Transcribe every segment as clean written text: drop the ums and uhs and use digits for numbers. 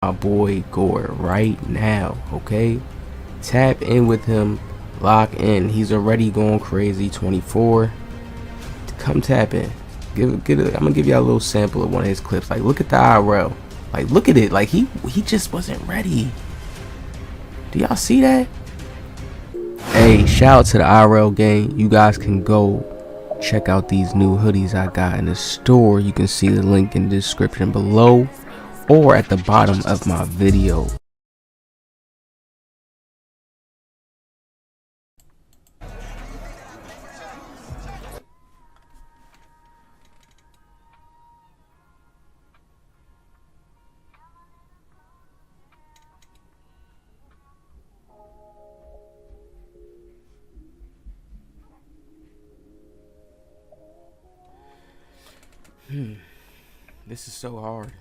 My boy Gore right now, okay? Tap in with him, lock in. He's already going crazy. 24. Come tap in. I'm gonna give y'all a little sample of one of his clips. Like, look at the IRL. Like, look at it. Like, he just wasn't ready. Do y'all see that? Hey, shout out to the IRL gang. You guys can go check out these new hoodies I got in the store. You can see the link in the description below or at the bottom of my video. This is so hard.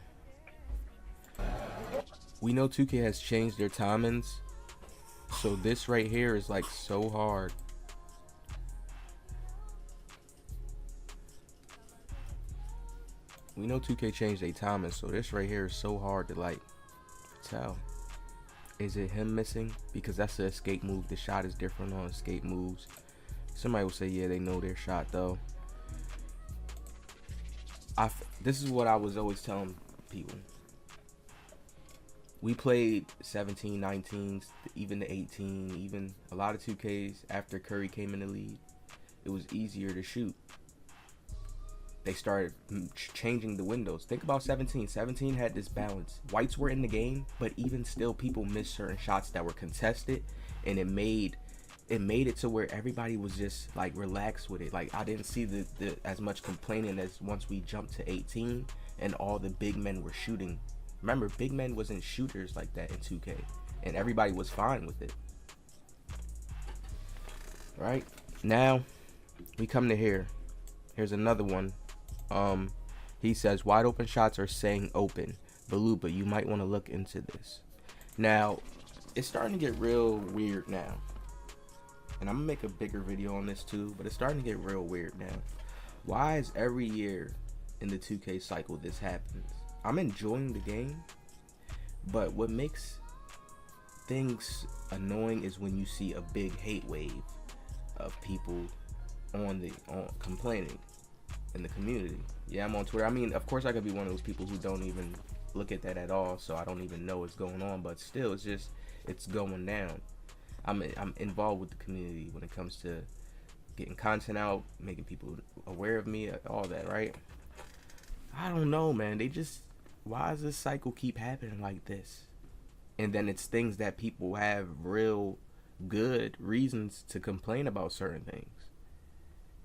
We know 2K has changed their timings, so this right here is like so hard. We know 2K changed their timings, so this right here is so hard to like tell. Is it him missing? Because that's the escape move. The shot is different on escape moves. Somebody will say, yeah, they know their shot though. This is what I was always telling people. We played 17, 19s, even the 18, even a lot of 2Ks after Curry came in the league. It was easier to shoot. They started changing the windows. Think about 17. 17 had this balance. Whites were in the game, but even still people missed certain shots that were contested, and it made it to where everybody was just like relaxed with it. Like, I didn't see the as much complaining as once we jumped to 18 and all the big men were shooting. Remember, big men wasn't shooters like that in 2K, and everybody was fine with it. Right now we come to here. Here's another one. He says wide open shots are saying open. Baluba, you might want to look into this. Now it's starting to get real weird now, and I'm gonna make a bigger video on this too, but it's starting to get real weird now. Why is every year in the 2K cycle this happens? I'm enjoying the game, but what makes things annoying is when you see a big hate wave of people on complaining in the community. Yeah, I'm on Twitter. I mean, of course I could be one of those people who don't even look at that at all, so I don't even know what's going on, but still, it's going down. I'm involved with the community when it comes to getting content out, making people aware of me, all that, right? I don't know, man. Why does this cycle keep happening like this? And then it's things that people have real good reasons to complain about certain things.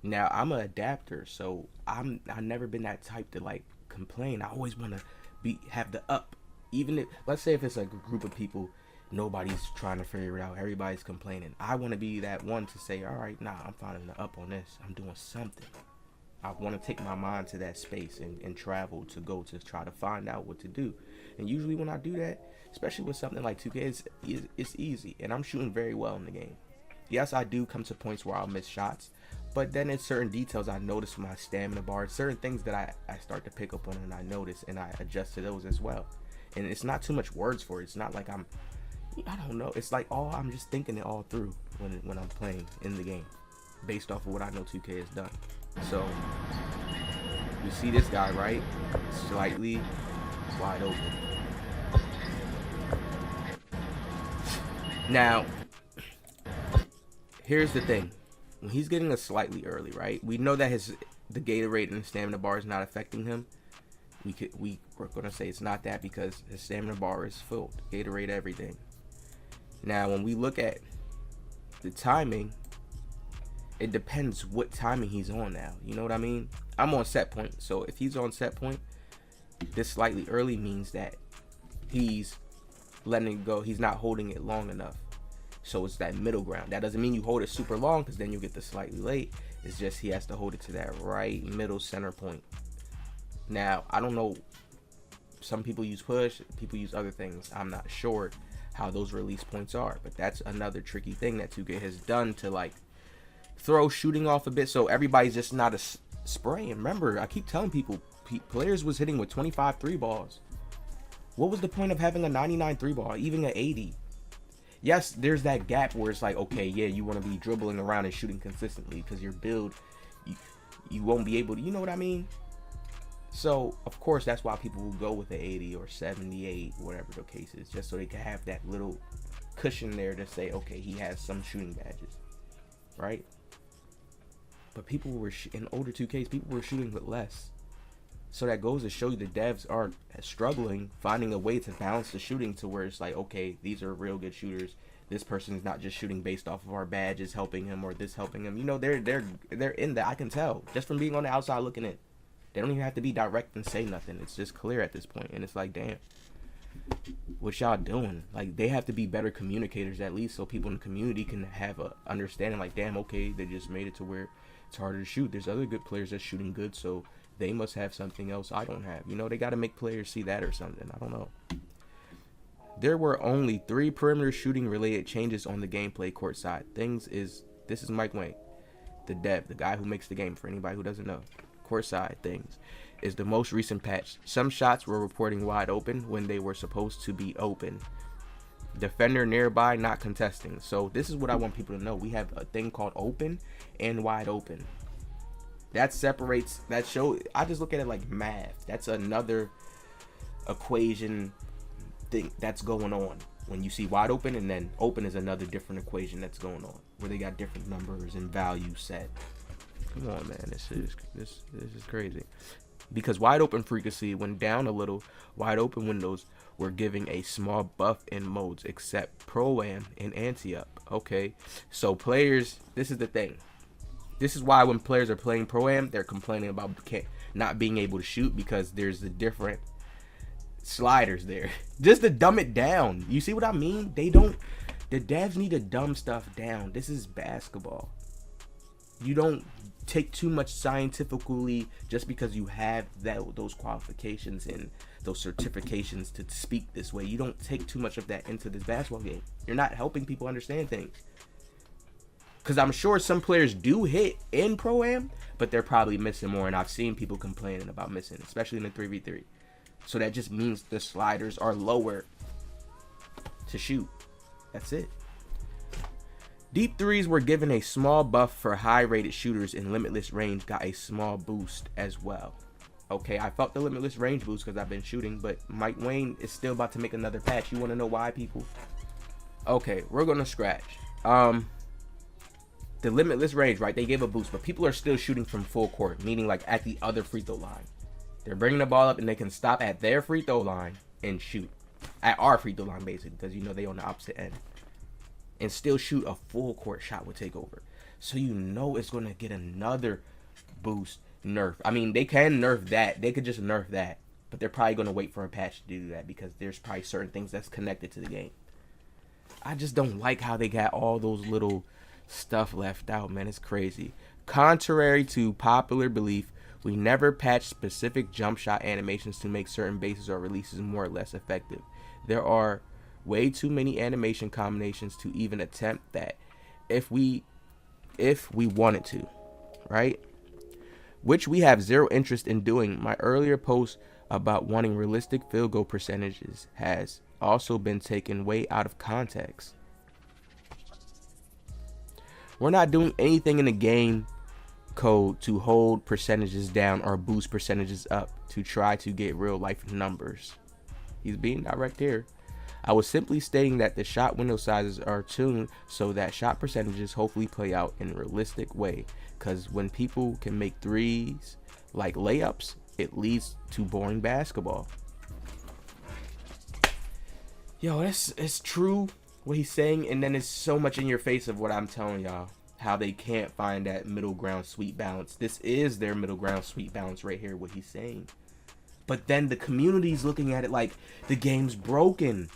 Now, I'm an adapter, so I've never been that type to like complain. I always want to have the up. Even if, let's say if it's like a group of people, nobody's trying to figure it out, everybody's complaining, I want to be that one to say, all right, nah, I'm finding the up on this, I'm doing something. I want to take my mind to that space and travel to go to try to find out what to do. And usually when I do that, especially with something like 2K, it's easy, and I'm shooting very well in the game. Yes, I do come to points where I'll miss shots, but then it's certain details I notice from my stamina bar, certain things that I start to pick up on and I notice, and I adjust to those as well. And it's not too much words for it. It's not like I don't know. It's like I'm just thinking it all through when I'm playing in the game, based off of what I know 2K has done. So you see this guy, right? Slightly wide open. Now, here's the thing. When he's getting a slightly early, right? We know that the Gatorade and the stamina bar is not affecting him. We're gonna say it's not that because his stamina bar is filled. Gatorade, everything. Now, when we look at the timing, it depends what timing he's on now. You know what I mean? I'm on set point, so if he's on set point, this slightly early means that he's letting it go. He's not holding it long enough. So it's that middle ground. That doesn't mean you hold it super long, because then you get the slightly late. It's just he has to hold it to that right middle center point. Now, I don't know. Some people use push, people use other things. I'm not sure how those release points are, but that's another tricky thing that 2K has done to like throw shooting off a bit, so everybody's just not spraying. Remember, I keep telling people, players was hitting with 25 3 balls. What was the point of having a 99 3 ball, even an 80? Yes, there's that gap where it's like, okay, yeah, you want to be dribbling around and shooting consistently because your build, you won't be able to, you know what I mean? So, of course, that's why people will go with the 80 or 78, whatever the case is, just so they can have that little cushion there to say, okay, he has some shooting badges, right? But people were, in older 2Ks, people were shooting with less. So that goes to show you the devs are struggling, finding a way to balance the shooting to where it's like, okay, these are real good shooters. This person is not just shooting based off of our badges helping him or this helping him. You know, they're in that. I can tell just from being on the outside looking in. They don't even have to be direct and say nothing. It's just clear at this point. And it's like, damn, what y'all doing? Like, they have to be better communicators at least so people in the community can have a understanding like, damn, okay, they just made it to where it's harder to shoot. There's other good players that's shooting good, so they must have something else I don't have. You know, they got to make players see that or something. I don't know. There were only 3 perimeter shooting related changes on the gameplay court side. This is Mike Wang, the dev, the guy who makes the game for anybody who doesn't know. Court side things is the most recent patch. Some shots were reporting wide open when they were supposed to be open. Defender nearby not contesting. So this is what I want people to know. We have a thing called open and wide open. That separates, that show, I just look at it like math. That's another equation thing that's going on. When you see wide open and then open is another different equation that's going on. Where they got different numbers and values set. Come on, man, this is crazy. Because wide open frequency went down a little. Wide open windows were giving a small buff in modes except Pro-Am and Anti-Up. Okay, so players, this is the thing. This is why when players are playing Pro-Am, they're complaining about not being able to shoot because there's the different sliders there. Just to dumb it down. You see what I mean? The devs need to dumb stuff down. This is basketball. You don't take too much scientifically just because you have those qualifications and those certifications to speak this way. You don't take too much of that into this basketball game. You're not helping people understand things. Because I'm sure some players do hit in Pro-Am, but they're probably missing more. And I've seen people complaining about missing, especially in the 3v3. So that just means the sliders are lower to shoot. That's it. Deep threes were given a small buff for high-rated shooters, and limitless range got a small boost as well. Okay, I felt the limitless range boost because I've been shooting, but Mike Wang is still about to make another patch. You want to know why, people? Okay, we're going to scratch. The limitless range, right? They gave a boost, but people are still shooting from full court, meaning like at the other free throw line. They're bringing the ball up, and they can stop at their free throw line and shoot. At our free throw line, basically, because, you know, they on the opposite end. And still shoot a full court shot with takeover. So you know it's going to get another boost nerf. I mean, they can nerf that. They could just nerf that. But they're probably going to wait for a patch to do that because there's probably certain things that's connected to the game. I just don't like how they got all those little stuff left out, man. It's crazy. Contrary to popular belief, we never patch specific jump shot animations to make certain bases or releases more or less effective. There are way too many animation combinations to even attempt that if we wanted to, right? Which we have zero interest in doing. My earlier post about wanting realistic field goal percentages has also been taken way out of context. We're not doing anything in the game code to hold percentages down or boost percentages up to try to get real life numbers. He's being direct here. I was simply stating that the shot window sizes are tuned so that shot percentages hopefully play out in a realistic way. Because when people can make threes like layups, it leads to boring basketball. Yo, it's true what he's saying, and then it's so much in your face of what I'm telling y'all. How they can't find that middle ground sweet balance. This is their middle ground sweet balance right here, what he's saying. But then the community's looking at it like the game's broken.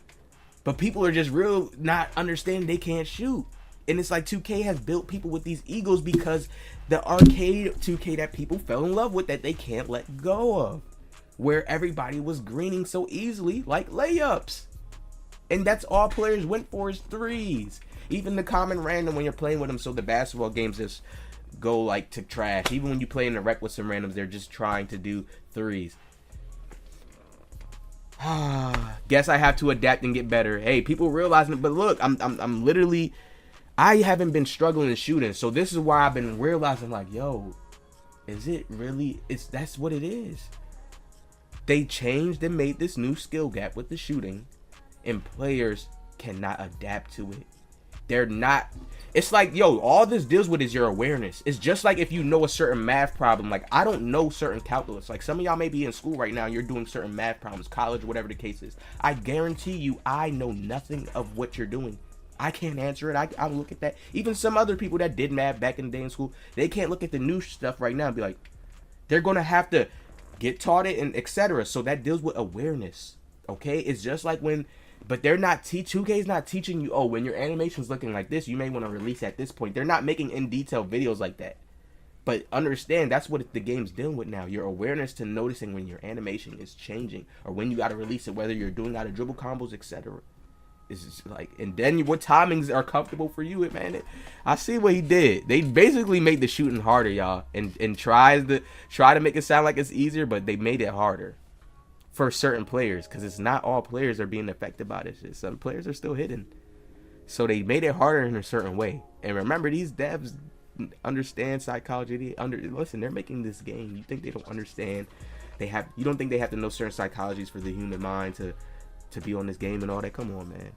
But people are just real not understanding they can't shoot. And it's like 2K has built people with these egos because the arcade 2K that people fell in love with that they can't let go of. Where everybody was greening so easily like layups. And that's all players went for is threes. Even the common random when you're playing with them, so the basketball games just go like to trash. Even when you play in the rec with some randoms, they're just trying to do threes. Guess I have to adapt and get better. Hey, people realizing it, but look, I'm literally, I haven't been struggling in shooting, so this is why I've been realizing, like, yo, is it really? That's what it is. They changed and made this new skill gap with the shooting, and players cannot adapt to it. They're not. It's like, yo, all this deals with is your awareness. It's just like if you know a certain math problem. Like, I don't know certain calculus. Like, some of y'all may be in school right now and you're doing certain math problems, college, whatever the case is. I guarantee you, I know nothing of what you're doing. I can't answer it. I look at that. Even some other people that did math back in the day in school, they can't look at the new stuff right now and be like, they're going to have to get taught it and etc. So that deals with awareness. Okay? It's just like when... But they're not 2K is not teaching you, oh, when your animation's looking like this, you may want to release at this point. They're not making in detail videos like that. But understand, that's what the game's dealing with now. Your awareness to noticing when your animation is changing or when you got to release it, whether you're doing out of dribble combos, etc. It's just like, and then what timings are comfortable for you, man. I see what he did. They basically made the shooting harder, y'all, and try to make it sound like it's easier, but they made it harder for certain players, because it's not all players are being affected by this shit. Some players are still hidden, so they made it harder in a certain way. And remember, these devs understand psychology. Listen, they're making this game. You think they don't understand? You don't think they have to know certain psychologies for the human mind to be on this game and all that? Come on, man.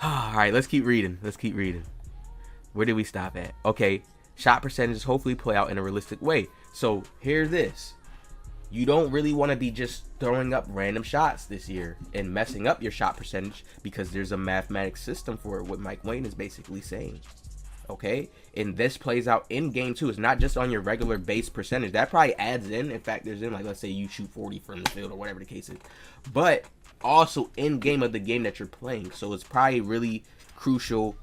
All right, let's keep reading. Where did we stop at? Okay, shot percentages hopefully play out in a realistic way. So here's this. You don't really want to be just throwing up random shots this year and messing up your shot percentage, because there's a mathematics system for it, what Wang is basically saying. Okay? And this plays out in game too. It's not just on your regular base percentage. That probably adds in factors in, like, let's say you shoot 40 from the field or whatever the case is. But also in game of the game that you're playing. So it's probably really crucial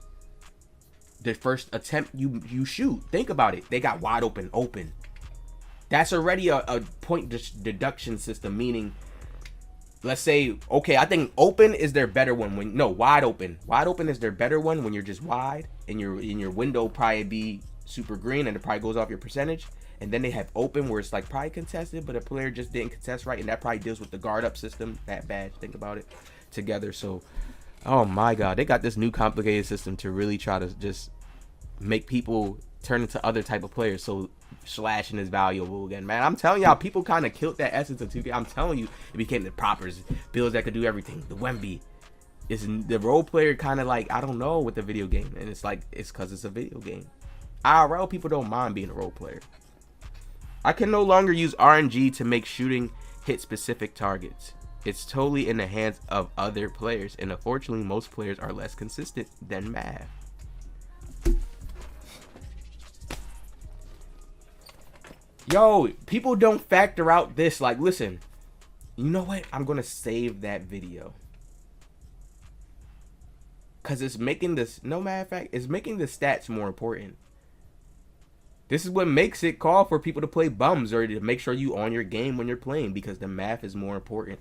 the first attempt you shoot. Think about it. They got wide open. That's already a point deduction system, meaning, let's say, okay, I think open is their better one wide open. Wide open is their better one when you're just wide, and your window probably be super green, and it probably goes off your percentage. And then they have open where it's like probably contested, but a player just didn't contest right, and that probably deals with the guard up system, that badge. Think about it together. So, oh my God, they got this new complicated system to really try to just make people turn into other type of players. So slashing is valuable again, man. I'm telling y'all, people kind of killed that essence of 2K. I'm telling you, it became the proppers, builds that could do everything. The wangnba is the role player, kind of like, I don't know, with the video game, and it's like, it's because it's a video game. IRL people don't mind being a role player. I can no longer use RNG to make shooting hit specific targets. It's totally in the hands of other players, and unfortunately most players are less consistent than math. Yo, people don't factor out this. Like, listen, you know what? I'm going to save that video. Because it's making this, no matter of fact, it's making the stats more important. This is what makes it call for people to play bums, or to make sure you on your game when you're playing, because the math is more important.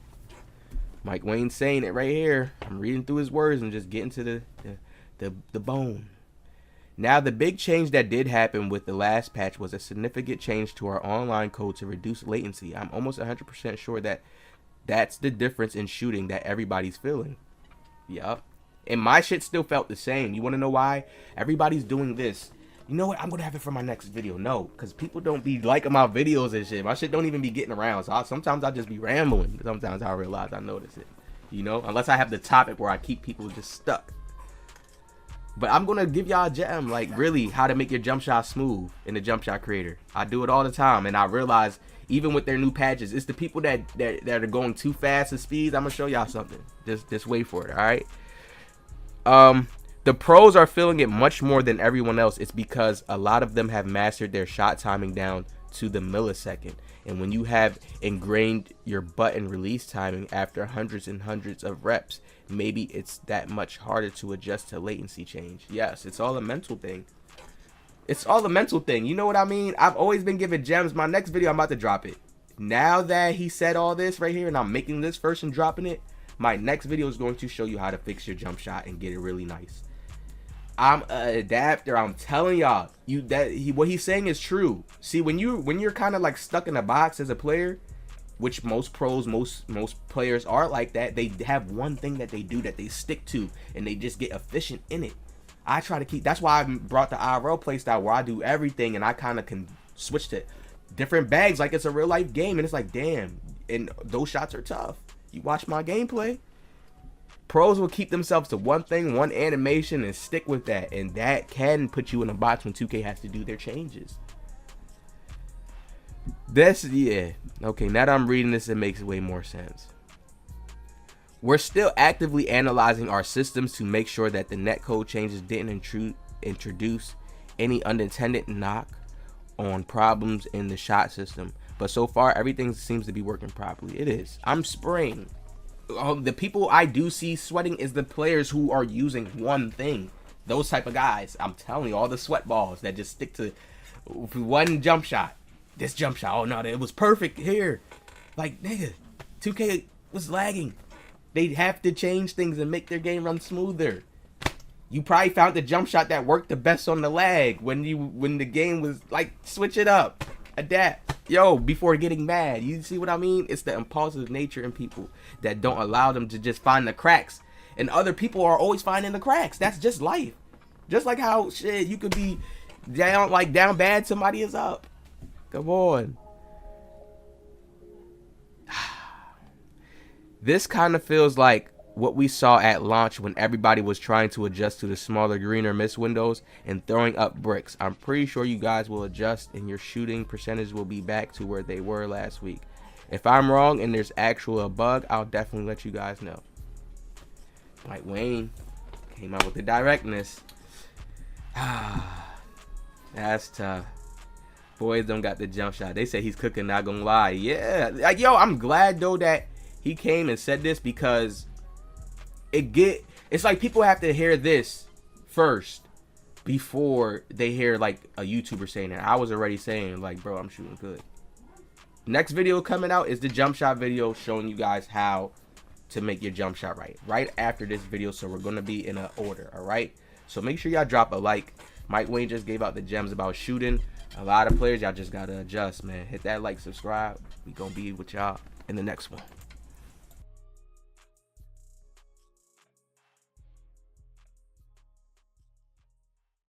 Wang's saying it right here. I'm reading through his words and just getting to the bone. Now, the big change that did happen with the last patch was a significant change to our online code to reduce latency. I'm almost 100% sure that that's the difference in shooting that everybody's feeling. Yup. And my shit still felt the same. You want to know why? Everybody's doing this. You know what? I'm going to have it for my next video. No, because people don't be liking my videos and shit. My shit don't even be getting around. So sometimes I just be rambling. Sometimes I realize I notice it. You know? Unless I have the topic where I keep people just stuck. But I'm going to give y'all a gem, like, really, how to make your jump shot smooth in the jump shot creator. I do it all the time, and I realize, even with their new patches, it's the people that are going too fast at speeds. I'm going to show y'all something. Just wait for it, all right? The pros are feeling it much more than everyone else. It's because a lot of them have mastered their shot timing down to the millisecond. And when you have ingrained your button release timing after hundreds and hundreds of reps, maybe it's that much harder to adjust to latency change. Yes, it's all a mental thing. It's all a mental thing. You know what I mean? I've always been given gems. My next video, I'm about to drop it. Now that he said all this right here, and I'm making this first and dropping it, my next video is going to show you how to fix your jump shot and get it really nice. I'm an adapter. I'm telling y'all, what he's saying is true. See, when you're kind of like stuck in a box as a player, which most pros, most players are like that. They have one thing that they do that they stick to, and they just get efficient in it. I try to keep, that's why I brought the IRL playstyle where I do everything, and I kind of can switch to different bags like it's a real life game. And it's like, damn, and those shots are tough. You watch my gameplay, pros will keep themselves to one thing, one animation, and stick with that, and that can put you in a box when 2K has to do their changes. This, yeah, okay, now that I'm reading this, it makes way more sense. We're still actively analyzing our systems to make sure that the netcode changes didn't introduce any unintended knock on problems in the shot system, but so far everything seems to be working properly. It is. I'm spraying. The people I do see sweating is the players who are using one thing. Those type of guys. I'm telling you, all the sweat balls that just stick to one jump shot. This jump shot, oh no, it was perfect here. Like, nigga, 2K was lagging. They have to change things and make their game run smoother. You probably found the jump shot that worked the best on the lag when the game was like, switch it up, adapt, yo, before getting mad. You see what I mean? It's the impulsive nature in people that don't allow them to just find the cracks, and other people are always finding the cracks. That's just life. Just like how shit, you could be down bad, somebody is up. Come on. This kind of feels like what we saw at launch when everybody was trying to adjust to the smaller, greener mist windows and throwing up bricks. I'm pretty sure you guys will adjust and your shooting percentage will be back to where they were last week. If I'm wrong and there's actual a bug, I'll definitely let you guys know. Like Wayne came out with the directness. That's tough. Boys don't got the jump shot. They say he's cooking, not gonna lie. Yeah, like, yo, I'm glad though that he came and said this, because it's like people have to hear this first before they hear like a YouTuber saying that. I was already saying like, bro, I'm shooting good. Next video coming out is the jump shot video showing you guys how to make your jump shot right after this video. So we're gonna be in an order, all right? So make sure y'all drop a like. Mike Wayne just gave out the gems about shooting. A lot of players, y'all just gotta adjust, man. Hit that like, subscribe. We gonna be with y'all in the next one.